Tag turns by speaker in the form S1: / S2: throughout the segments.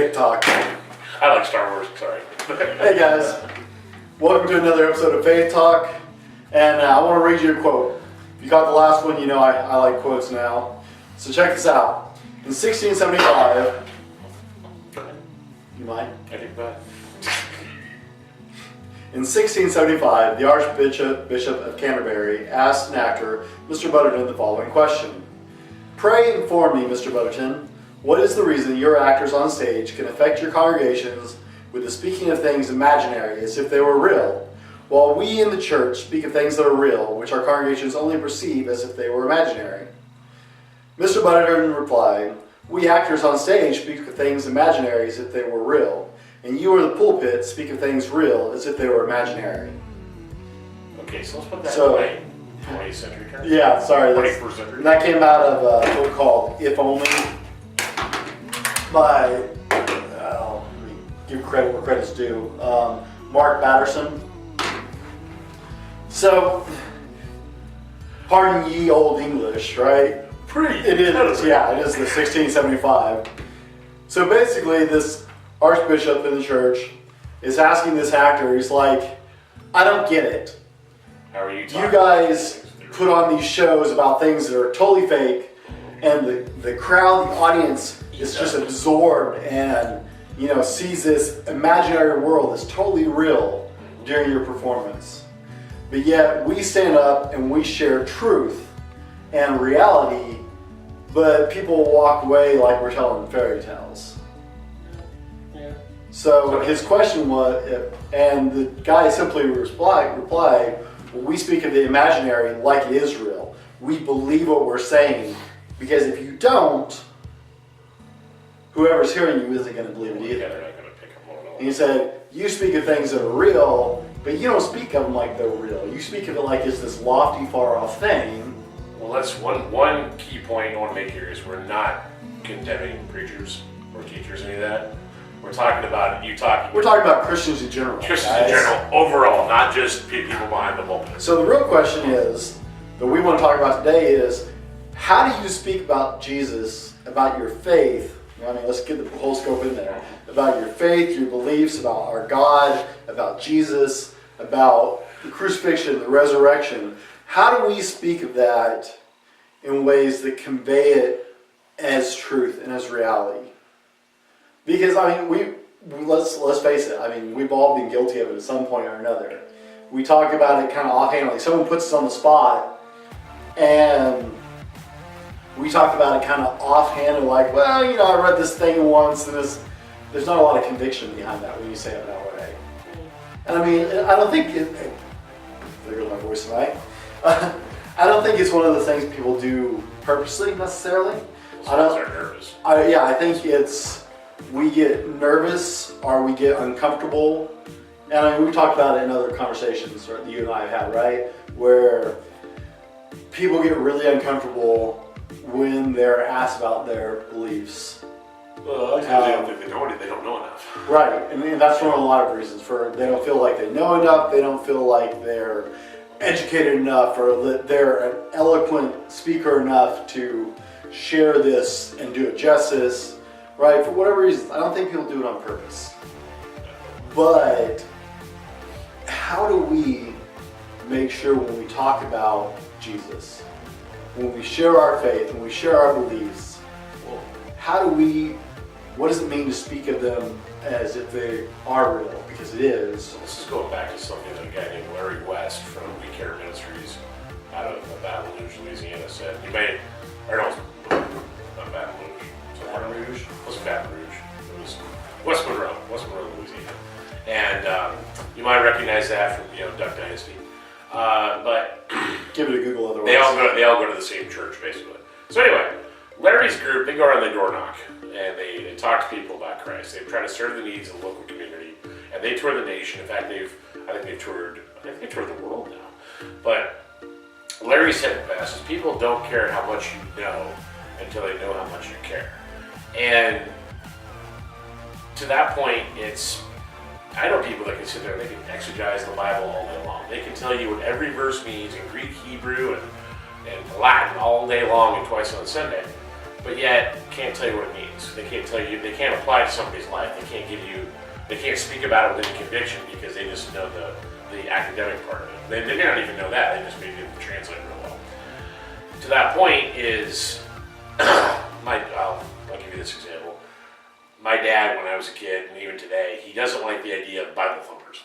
S1: Faith Talk.
S2: I like Star Wars, sorry.
S1: Hey guys, welcome to another episode of Faith Talk, and I want to read you a quote. If you got the last one, you know I like quotes now. So check this out. In 1675, you mind?
S2: I think that.
S1: In 1675, the Archbishop of Canterbury asked an actor, Mr. Butterton, the following question. Pray inform me, Mr. Butterton, what is the reason your actors on stage can affect your congregations with the speaking of things imaginary as if they were real, while we in the church speak of things that are real, which our congregations only perceive as if they were imaginary? Mr. Butterton replied, we actors on stage speak of things imaginary as if they were real, and you or the pulpit speak of things real as if they were imaginary.
S2: Okay, so let's put that away. 20th century term?
S1: Yeah, sorry.
S2: 21st century.
S1: That came out of a book called If Only by, give credit where credit's due, Mark Batterson. So, pardon ye old English, right? It is, yeah, it is the 1675. So basically this archbishop in the church is asking this actor, he's like, I don't get it.
S2: How are you talking?
S1: You guys put on these shows about things that are totally fake, and the crowd, the audience is just absorbed and, you know, sees this imaginary world that's totally real during your performance. But yet we stand up and we share truth and reality, but people walk away like we're telling fairy tales.
S2: Yeah.
S1: So his question was, and the guy simply replied, well, we speak of the imaginary like it is real. We believe what we're saying, because if you don't, whoever's hearing you isn't going to believe it either.
S2: Yeah, they're not going to pick up on it.
S1: And he said, you speak of things that are real, but you don't speak of them like they're real. You speak of it like it's this lofty, far-off thing.
S2: Well, that's one key point I want to make here is we're not condemning preachers or teachers, any of that. We're talking about
S1: We're talking about Christians in general.
S2: Christians in general, overall, not just people behind the pulpit.
S1: So the real question is, that we want to talk about today is, how do you speak about Jesus, about your faith? I mean, let's get the whole scope in there. About your faith, your beliefs, about our God, about Jesus, about the crucifixion, the resurrection. How do we speak of that in ways that convey it as truth and as reality? Because, I mean, let's face it, I mean, we've all been guilty of it at some point or another. We talk about it kind of offhand, like someone puts us on the spot, and we talk about it kind of offhand and like, well, you know, I read this thing once, and there's not a lot of conviction behind that when you say it that way. And I mean, I don't think, there goes my voice tonight. I don't think it's one of the things people do purposely necessarily.
S2: They're nervous.
S1: I think it's, we get nervous or we get uncomfortable. And I mean, we talked about it in other conversations that you and I have had, right? Where people get really uncomfortable when they're asked about their beliefs.
S2: Well, because they don't think they don't know enough.
S1: Right, and that's for a lot of reasons. They don't feel like they know enough, they don't feel like they're educated enough, or that they're an eloquent speaker enough to share this and do it justice, right? For whatever reason, I don't think people do it on purpose. But how do we make sure when we talk about Jesus, when we share our faith, when we share our beliefs, what does it mean to speak of them as if they are real? Because it is.
S2: So this is going back to something that a guy named Larry West from We Care Ministries out of Baton Rouge, Louisiana said. You may, or no, not Baton Rouge.
S1: Baton Rouge?
S2: It wasn't Baton Rouge. It was West Monroe, Louisiana. And you might recognize that from, Duck Dynasty. But
S1: give it a Google otherwise.
S2: They all go to the same church, basically. So anyway, Larry's group, they go around, they door knock, and they talk to people about Christ. They try to serve the needs of the local community, and they tour the nation. In fact, I think they've toured the world now. But Larry said it best, is people don't care how much you know until they know how much you care. And to that point, I know people that can sit there and they can exegete the Bible all day long. They can tell you what every verse means in Greek, Hebrew, and Latin all day long and twice on Sunday. but yet can't tell you what it means. They can't tell you, they can't apply it to somebody's life. They can't speak about it with any conviction because they just know the academic part of it. They may not even know that, they just maybe didn't translate real well. To that point is, I'll give you this example. My dad, when I was a kid, and even today, he doesn't like the idea of Bible thumpers.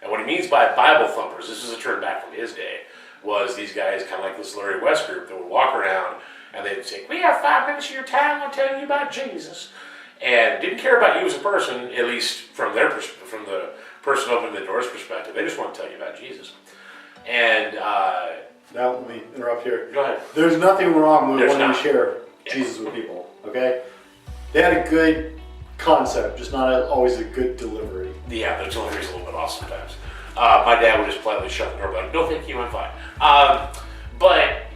S2: And what he means by Bible thumpers, this is a term back from his day, was these guys, kind of like this Larry West group, that would walk around and they'd say, we have 5 minutes of your time, I'll tell you about Jesus. And didn't care about you as a person, at least from the person opening the door's perspective. They just want to tell you about Jesus. And
S1: now let me interrupt here.
S2: Go ahead.
S1: There's nothing wrong with wanting to
S2: not.
S1: share Jesus with people. Okay, they had a good concept, just not always a good delivery.
S2: Yeah, the delivery's a little bit off sometimes. My dad would just politely shut the door, like, no, thank you, I'm fine. But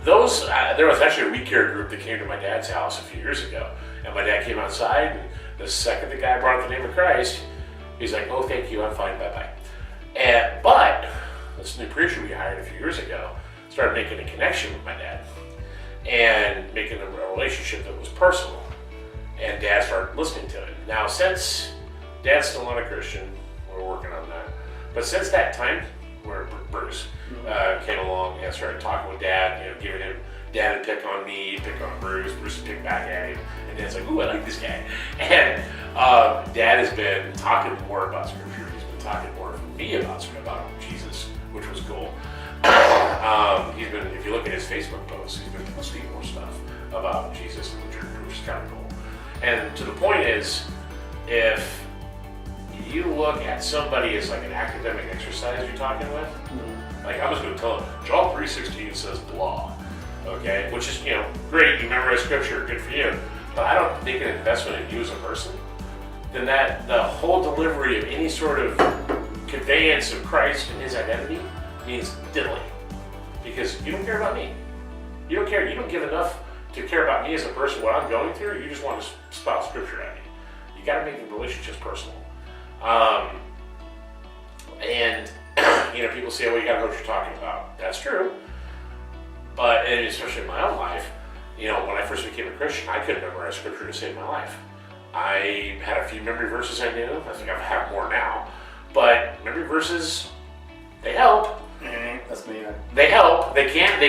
S2: those, there was actually a week care group that came to my dad's house a few years ago, and my dad came outside, and the second the guy brought up the name of Christ, he's like, oh, thank you, I'm fine, bye-bye. But this new preacher we hired a few years ago started making a connection with my dad and making a relationship that was personal. And Dad started listening to it. Now, since Dad's still not a Christian, we're working on that. But since that time, where Bruce came along and started talking with Dad, giving him, Dad would pick on me, pick on Bruce would pick back at him, and Dad's like, ooh, I like this guy. And Dad has been talking more about Scripture. He's been talking more to me about Jesus, which was cool. He's been, if you look at his Facebook posts, he's been posting more stuff about Jesus in the church, which is kind of cool. And to the point is, if you look at somebody as like an academic exercise you're talking with, like I was going to tell them, John 3:16 says blah, okay, which is, great, you memorize Scripture, good for you, but I don't think an investment in you as a person, then that the whole delivery of any sort of conveyance of Christ and his identity means diddly, because you don't care about me. You don't care, you don't give enough to care about me as a person, what I'm going through. You just want to spout Scripture at me. You got to make the relationships personal. And people say, well, you got to know what you're talking about. That's true. But, and especially in my own life, when I first became a Christian, I couldn't memorize Scripture to save my life. I had a few memory verses I knew. I think I have more now. But memory verses, they help.
S1: That's me.
S2: They help. They can't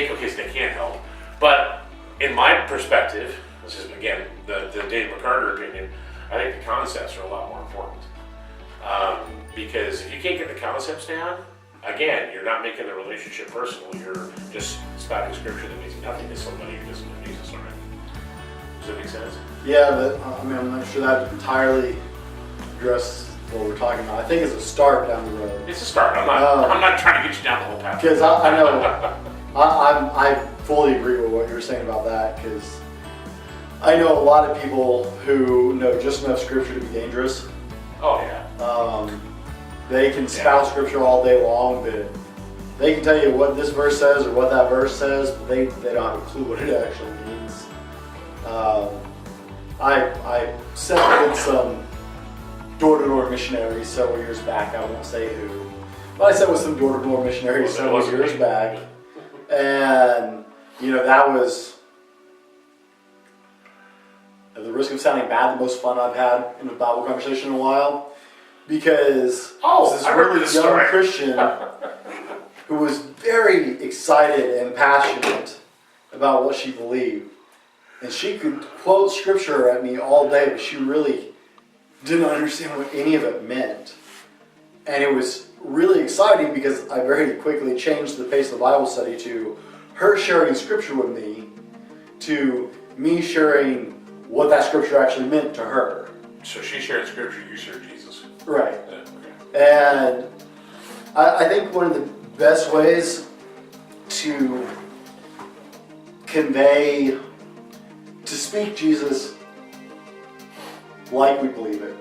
S2: help. But in my perspective, this is again the Dave McCarter opinion, I think the concepts are a lot more important. Because if you can't get the concepts down, again, you're not making the relationship personal. You're just spouting Scripture that means nothing to somebody who doesn't know Jesus already. Does that make sense?
S1: Yeah, but I'm not sure that entirely addresses what we're talking about. I think it's a start down the road.
S2: It's a start. I'm not trying to get you down the whole path.
S1: Because I know, I fully agree with what you're saying about that, because I know a lot of people who know just enough Scripture to be dangerous.
S2: Oh, yeah.
S1: They can spout Scripture all day long, but they can tell you what this verse says or what that verse says, but they don't have a clue what it actually means. I sat with some door-to-door missionaries several years back. I won't say who, but I sat with some door-to-door missionaries several years back, and that was, at the risk of sounding bad, the most fun I've had in a Bible conversation in a while, because this really young Christian who was very excited and passionate about what she believed. And she could quote Scripture at me all day, but she really didn't understand what any of it meant. And it was really exciting because I very quickly changed the pace of the Bible study to her sharing Scripture with me, to me sharing what that Scripture actually meant to her.
S2: So she shared Scripture, you shared Jesus.
S1: Right.
S2: Yeah, okay.
S1: And I think one of the best ways to convey, to speak Jesus like we believe it,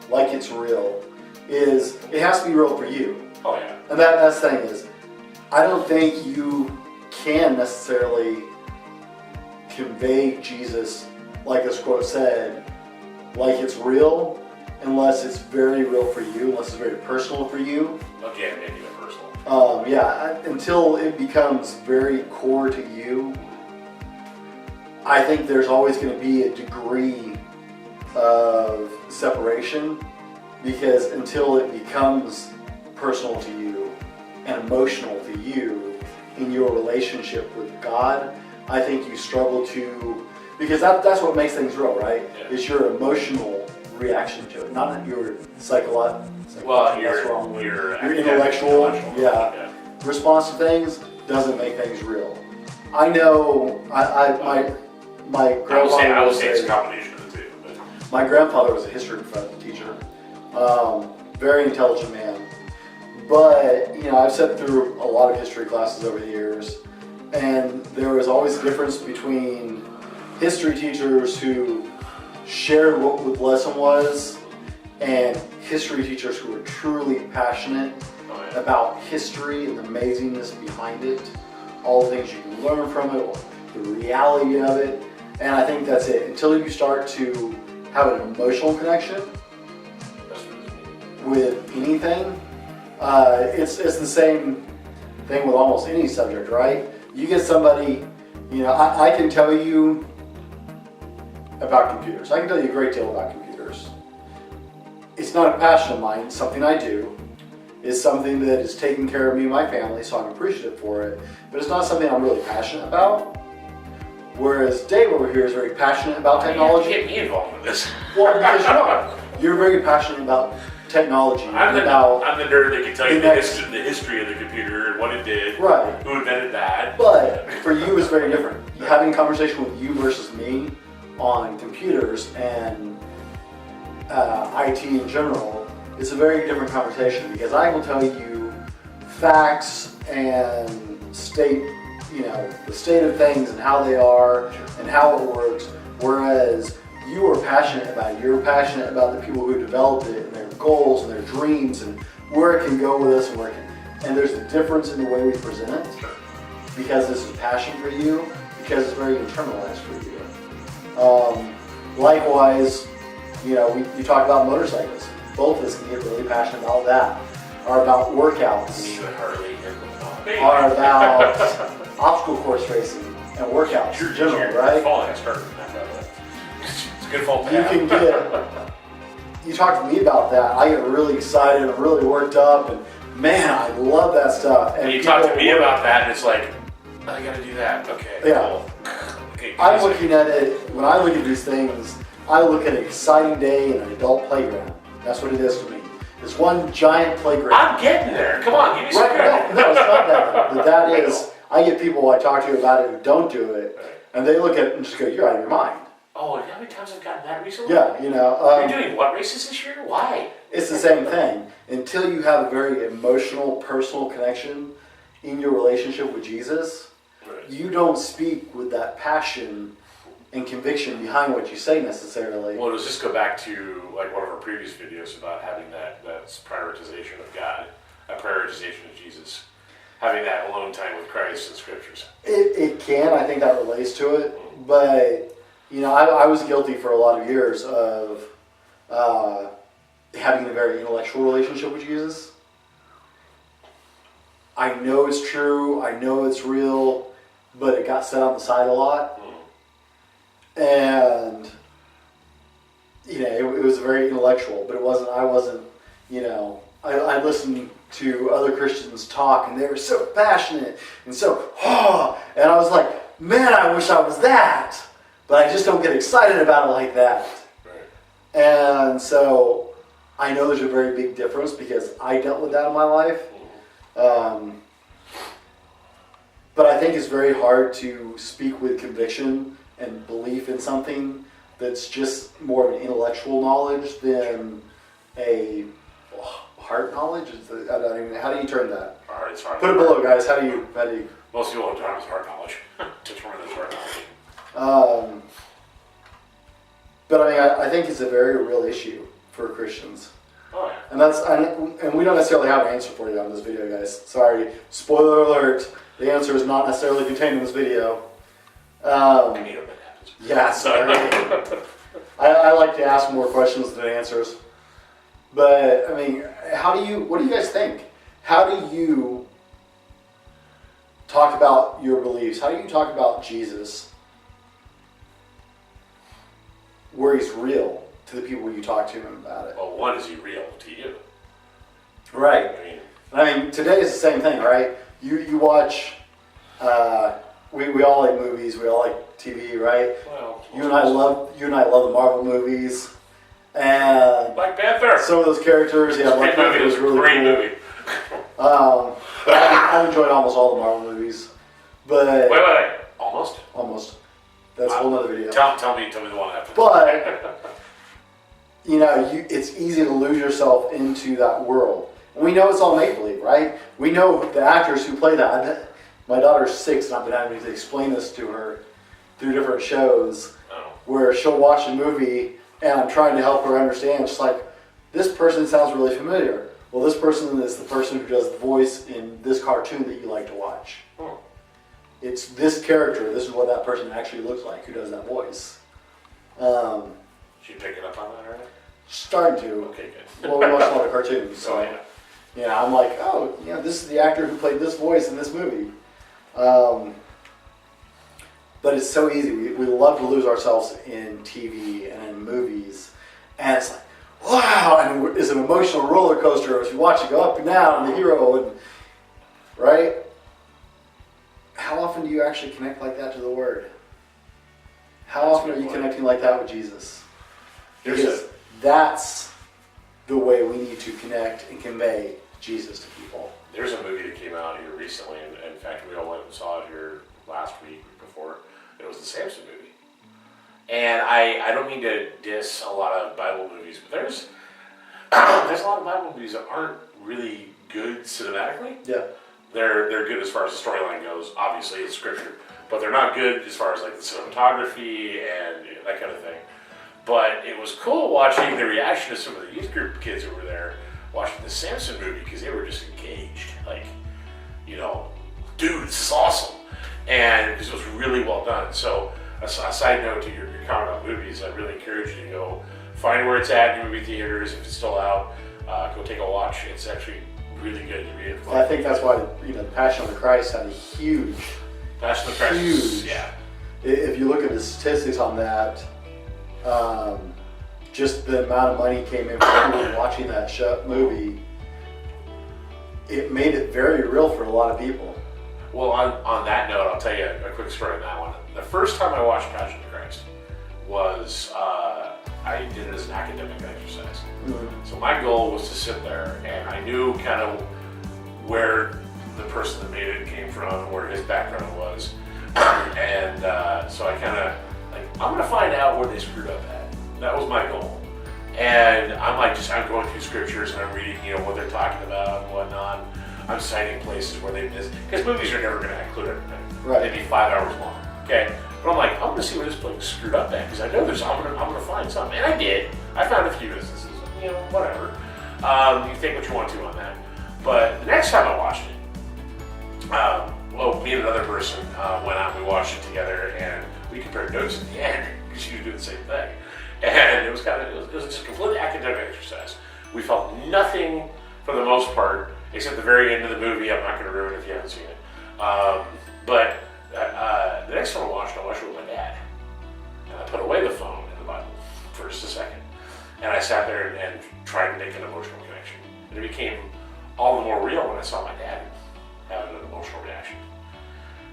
S1: like it's real, is it has to be real for you.
S2: Oh, yeah.
S1: And that's the thing is, I don't think you can necessarily convey Jesus, like this quote said, like it's real, unless it's very real for you, unless it's very personal for you.
S2: Again, maybe the personal. Until
S1: it becomes very core to you, I think there's always going to be a degree of separation, because until it becomes personal to you and emotional to you in your relationship with God, I think you struggle to, because that's what makes things real, right?
S2: Yeah.
S1: Is your emotional reaction to it, not your psychological.
S2: Well,
S1: your intellectual, yeah, response to things doesn't make things real. I know, my grandfather
S2: I would say it's a combination of the two. But.
S1: My grandfather was a history teacher, very intelligent man. But I've sat through a lot of history classes over the years, and there was always a difference between history teachers who shared what the lesson was, and history teachers who were truly passionate about history and the amazingness behind it, all the things you can learn from it, the reality of it. And I think that's it. Until you start to have an emotional connection with anything, it's the same thing with almost any subject, right? You get somebody, I can tell you about computers. I can tell you a great deal about computers. It's not a passion of mine. It's something I do. It's something that is taking care of me and my family, so I'm appreciative for it. But it's not something I'm really passionate about. Whereas Dave over here is very passionate about technology.
S2: Get me involved with this.
S1: Well, because you are. You're very passionate about technology.
S2: I'm the nerd that can tell you the history of the computer and what it did,
S1: right?
S2: Who invented that.
S1: But for you, it's very different. Having a conversation with you versus me on computers and IT in general is a very different conversation, because I will tell you facts and the state of things and how they are and how it works, whereas you are passionate about it. You're passionate about the people who developed it and their goals and their dreams and where it can go with us and there's a difference in the way we present it, because this is passion for you, because it's very internalized for you. Likewise, you talk about motorcycles. Both of us can get really passionate about that, or about workouts, or about obstacle course racing and workouts in general, right?
S2: It's a good fault to have.
S1: You talk to me about that, I get really excited and really worked up, and man, I love that stuff.
S2: And you talk to me about that, and it's like, I gotta do that. Okay.
S1: Yeah.
S2: Cool. Okay,
S1: I'm looking at it, when I look at these things, I look at an exciting day in an adult playground. That's what it is to me. It's one giant playground.
S2: I'm getting there. Come on, give me some credit.
S1: No, it's not that. But that is, I get people I talk to about it who don't do it, and they look at it and just go, "You're out of your mind."
S2: Oh, you know how many times I've gotten that recently?
S1: Yeah,
S2: You're doing what races this year? Why?
S1: It's the same thing. Until you have a very emotional, personal connection in your relationship with Jesus, you don't speak with that passion and conviction behind what you say necessarily.
S2: Well, does this go back to like one of our previous videos about having that prioritization of God, a prioritization of Jesus, having that alone time with Christ and Scriptures?
S1: It can. I think that relates to it. But, I was guilty for a lot of years of having a very intellectual relationship with Jesus. I know it's true. I know it's real. But it got set on the side a lot. And, it was very intellectual, but I wasn't, I listened to other Christians talk, and they were so passionate and so, and I was like, man, I wish I was that, but I just don't get excited about it like that. Right. And so I know there's a very big difference, because I dealt with that in my life. But I think it's very hard to speak with conviction and belief in something that's just more of an intellectual knowledge than a heart knowledge. How do you turn that?
S2: It's hard.
S1: Put it below, guys. How do you?
S2: Most people don't term it as heart knowledge. To term it as heart knowledge.
S1: But I think it's a very real issue for Christians.
S2: Oh yeah.
S1: And we don't necessarily have an answer for you on this video, guys. Sorry. Spoiler alert. The answer is not necessarily contained in this video. Yeah, sorry. I like to ask more questions than answers. But, what do you guys think? How do you talk about your beliefs? How do you talk about Jesus where he's real to the people you talk to him about it.
S2: Well, one, is he real to you?
S1: Right. I mean, today is the same thing, right? You watch, we all like movies, we all like TV, right?
S2: Well,
S1: you and I love the Marvel movies, and
S2: Black Panther.
S1: some of those characters, yeah, Black Panther was really
S2: great
S1: cool.
S2: movie.
S1: I've enjoyed almost all the Marvel movies, but
S2: Wait, almost.
S1: That's a whole nother video.
S2: Tell me the one after.
S1: But it's easy to lose yourself into that world. And we know it's all make-believe, right? We know the actors who play that. My daughter's 6, and I've been having to explain this to her through different shows where she'll watch a movie, and I'm trying to help her understand. She's like, this person sounds really familiar. Well, this person is the person who does the voice in this cartoon that you like to watch. It's this character. This is what that person actually looks like who does that voice.
S2: She picking up on that already?
S1: Starting to.
S2: Okay, good.
S1: Well, we watch a lot of cartoons, so
S2: yeah.
S1: Yeah, I'm like, this is the actor who played this voice in this movie. But it's so easy. We love to lose ourselves in TV and in movies. And it's like, wow, and it's an emotional roller coaster as you watch it go up and down, and the hero, and right? How often do you actually connect like that to the Word? How often are you connecting like that with Jesus? Because that's the way we need to connect and convey Jesus to people.
S2: There's a movie that came out here recently, and in fact, we all went and saw it here last week before. It was the Samson movie. And I don't mean to diss a lot of Bible movies, but there's a lot of Bible movies that aren't really good cinematically.
S1: Yeah.
S2: They're good as far as the storyline goes, obviously, it's scripture. But they're not good as far as like the cinematography and that kind of thing. But it was cool watching the reaction of some of the youth group kids who were there watching the Samson movie because they were just engaged. Like, dude, this is awesome. And because it was really well done. So, a side note to your comment on movies, I really encourage you to go find where it's at in movie theaters. If it's still out, go take a watch. It's actually really good to read.
S1: I think that's why the Passion of the Christ had a huge.
S2: Passion of the Christ.
S1: Huge.
S2: Yeah.
S1: If you look at the statistics on that, just the amount of money came in from people watching that movie, it made it very real for a lot of people.
S2: Well, on that note, I'll tell you a quick story on that one. The first time I watched Passion of the Christ was, I did it as an academic exercise. Mm-hmm. So my goal was to sit there, and I knew kind of where the person that made it came from, where his background was. And so I kind of, I'm going to find out where they screwed up at. That was my goal. And I'm going through scriptures and I'm reading, what they're talking about and whatnot. I'm citing places where they missed, because movies are never going to include everything.
S1: Right.
S2: They'd be 5 hours long. Okay? But I'm going to see where this place screwed up at, because I know I'm going to find something. And I did. I found a few instances, whatever. You think what you want to on that. But the next time I watched it, me and another person went out and we watched it together, and we compared notes at the end, because she was doing the same thing. And it was just a completely academic exercise. We felt nothing for the most part, except the very end of the movie. I'm not going to ruin it if you haven't seen it. But the next time I watched it with my dad. And I put away the phone and the Bible for just a second. And I sat there and tried to make an emotional connection. And it became all the more real when I saw my dad having an emotional reaction.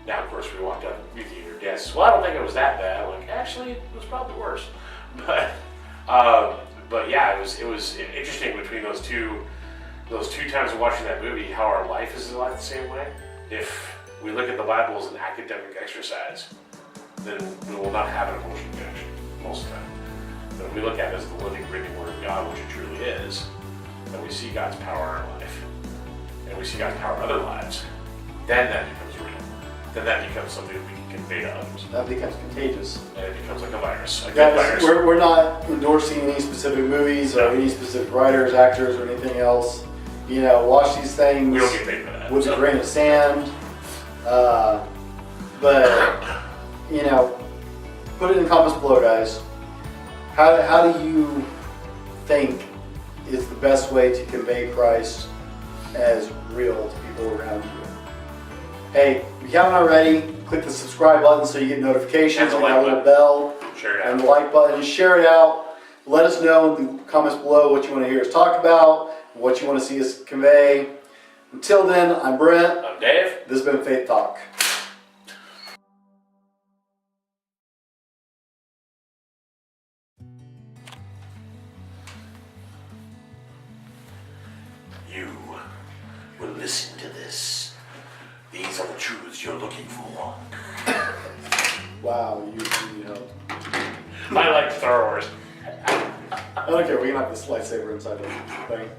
S2: Now, of course, we walked out of the movie theater. Dad says, "Well, I don't think it was that bad." I'm like, actually, it was probably worse. But yeah, it was interesting between those two times of watching that movie, how our life is a lot the same way. If we look at the Bible as an academic exercise, then we will not have an emotional connection most of the time. But if we look at it as the living, breathing Word of God, which it truly is, and we see God's power in our life, and we see God's power in other lives, then that becomes real. Then that becomes something that we can convey to others.
S1: That becomes contagious.
S2: And it becomes like a virus. Virus.
S1: We're not endorsing any specific movies or any specific writers, actors, or anything else. Watch these things.
S2: We don't get paid for that.
S1: With a grain of sand. But put it in the comments below, guys. How do you think is the best way to convey Christ as real to people around you? Hey, if you haven't already, click the subscribe button so you get notifications and that little bell.
S2: Share it
S1: and
S2: out.
S1: the like button. Share it out. Let us know in the comments below what you want to hear us talk about, what you want to see us convey. Until then, I'm Brent.
S2: I'm Dave.
S1: This has been Faith Talk.
S2: You will listen to this. These are the truths you're looking for.
S1: Wow, you need help.
S2: I like Star Wars.
S1: I don't care, we can have this lightsaber inside the thing.